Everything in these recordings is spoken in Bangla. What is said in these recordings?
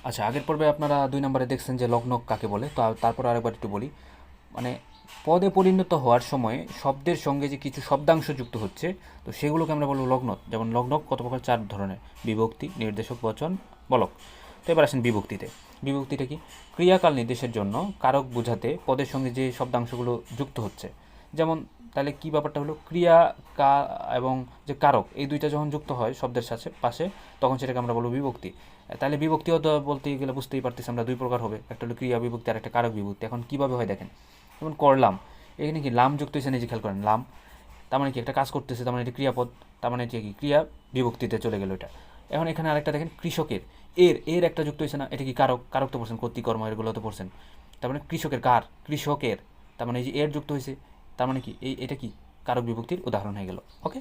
আচ্ছা, আগের পর্বে আপনারা ২ নম্বরে দেখছেন যে লগ্নক কাকে বলে। তো তারপর আরেকবার একটু বলি। মানে পদে পরিণত হওয়ার সময় শব্দের সঙ্গে যে কিছু শব্দাংশ যুক্ত হচ্ছে, তো সেগুলোকে আমরা বলব লগ্নক। যেমন লগ্নক কত প্রকার? ৪ ধরনের: বিভক্তি, নির্দেশক, বচন, বলক। তো এবার আসেন বিভক্তিতে। বিভক্তিটা কি? ক্রিয়াকাল নির্দেশের জন্য কারক বোঝাতে পদের সঙ্গে যে শব্দাংশগুলো যুক্ত হচ্ছে। যেমন তাহলে কি ব্যাপারটা হলো, ক্রিয়া কা এবং যে কারক, এই দুইটা যখন যুক্ত হয় শব্দের সাথে পাশে, তখন সেটাকে আমরা বলবো বিভক্তি। তাহলে বিভক্তিও তো বলতে গেলে বুঝতেই পারতেছি আমরা দুই প্রকার হবে, একটা হলো ক্রিয়া বিভক্তি আর একটা কারক বিভক্তি। এখন কীভাবে হয় দেখেন, যেমন করলাম, এখানে কি লাম যুক্ত হয়েছে, নিজে খেয়াল করেন লাম, তার মানে কি একটা কাজ করতেছে, তার মানে এটা ক্রিয়াপদ, তার মানে এটা কি ক্রিয়া বিভক্তিতে চলে গেল এটা। এখন এখানে আরেকটা দেখেন কৃষকের, এর একটা যুক্ত হয়েছে না, এটা কি কারক? কারক তো পড়ছেন, কর্তৃকর্ম এগুলো তো পড়ছেন। তার মানে কৃষকের, কার? কৃষকের, তার মানে এই যে এর যুক্ত হয়েছে, তার মানে কি এটা কি কারক বিভক্তির উদাহরণ হয়ে গেল। ওকে।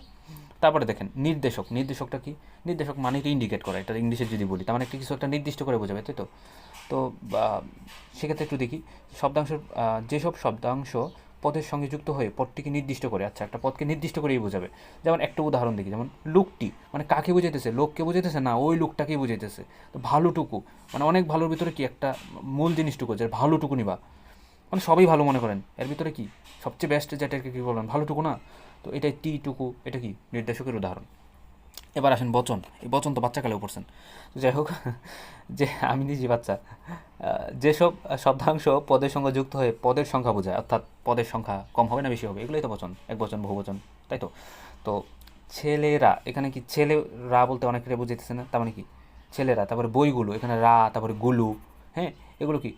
তারপরে দেখেন নির্দেশক। নির্দেশকটা কি? নির্দেশক মানে কি ইন্ডিকেট করা, এটা ইংলিশে যদি বলি, তার মানে একটা কিছু একটা নির্দিষ্ট করে বোঝাবে, তাই তো? তো সেক্ষেত্রে একটু দেখি শব্দাংশ, যেসব শব্দাংশ পদের সঙ্গে যুক্ত হয়ে পদটিকে নির্দিষ্ট করে, আচ্ছা একটা পদকে নির্দিষ্ট করেই বোঝাবে। যেমন একটা উদাহরণ দেখি, যেমন লোকটি, মানে কাকে বুঝাইতেছে? লোককে বুঝাইতেছে না, ওই লোকটাকেই বুঝাইতেছে। তো ভালোটুকু, মানে অনেক ভালোর ভিতরে কি একটা মূল জিনিসটুকু, যে ভালোটুকু নিবা, মানে সবই ভালো মনে করেন, এর ভিতরে কি সবচেয়ে বেস্ট যেটাকে কী বলবেন? ভালোটুকু না? তো এটাই টিটুকু, এটা কি নির্দেশকের উদাহরণ। এবার আসেন বচন। এই বচন তো বাচ্চাকালেও পড়ছেন। তো যাই হোক, যে আমি নিজে বাচ্চা, যেসব শব্দাংশ পদের সঙ্গে যুক্ত হয়ে পদের সংখ্যা বোঝায়, অর্থাৎ পদের সংখ্যা কম হবে না বেশি হবে, এগুলোই তো বচন। এক বচন, বহুবচন, তাই তো? তো ছেলেরা, এখানে কি ছেলেরা বলতে অনেকটা বুঝাইতেছে না, তার মানে কি ছেলেরা। তারপরে বইগুলো, এখানে রা, তারপরে গুলু, হ্যাঁ, এগুলো কি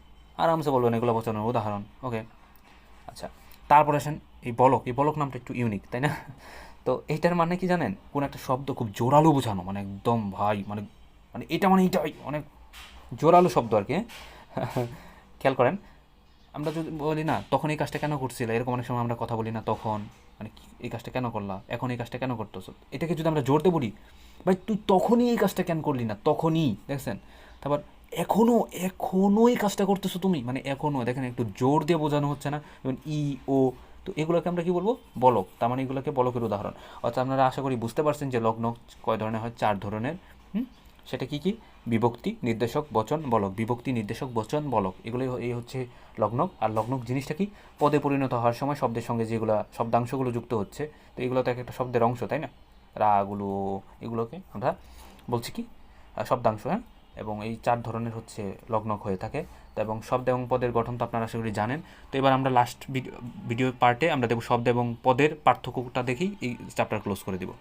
আরামসে বলবেন, এগুলো বচনের উদাহরণ। ওকে। আচ্ছা, তারপর আসেন এই বলক। এই বলক নামটা একটু ইউনিক, তাই না? তো এইটার মানে কি জানেন? কোন একটা শব্দ খুব জোরালো বোঝানো, মানে একদম ভাই, মানে মানে এটা মানে এইটাই অনেক জোরালো শব্দ আর কি, হ্যাঁ? খেয়াল করেন, আমরা যদি বলি না তখন এই কাজটা কেন করছিলে, এরকম অনেক সময় আমরা কথা বলি না, তখন মানে এই কাজটা কেন করলা, এখন এই কাজটা কেন করতেছো, এটাকে যদি আমরা জোরতে বলি, ভাই তুই তখনই এই কাজটা কেন করলি না, তখনই, দেখছেন? তারপর এখনও, এখনও এই কাজটা করতেছো তুমি, মানে এখনও, দেখেন একটু জোর দিয়ে বোঝানো হচ্ছে না, যেমন ই, ও। তো এগুলোকে আমরা কি বলবো? বলক। তার মানে এগুলোকে বলকের উদাহরণ। অর্থাৎ আপনারা আশা করি বুঝতে পারছেন যে লগ্ন কয় ধরনের হয়? 4 ধরনের। হুম। সেটা কি কি? বিভক্তি, নির্দেশক, বচন, বলক। বিভক্তি, নির্দেশক, বচন, বলক, এগুলোই এই হচ্ছে লগ্নক। আর লগ্নক জিনিসটা কি? পদে পরিণত হওয়ার সময় শব্দের সঙ্গে যেগুলো শব্দাংশগুলো যুক্ত হচ্ছে, তো এগুলো তো এক একটা শব্দের অংশ, তাই না? রাগুলো, এগুলোকে আমরা বলছি কি শব্দাংশ, হ্যাঁ। এবং এই 4 ধরনের হচ্ছে লগ্নক হয়ে থাকে। তো এবং শব্দ এবং পদের গঠন তো আপনারা আশা করি জানেন। তো এবার আমরা লাস্ট ভিডিও পার্টে আমরা দেবো শব্দ এবং পদের পার্থক্যটা দেখেই এই চ্যাপ্টার ক্লোজ করে দিব।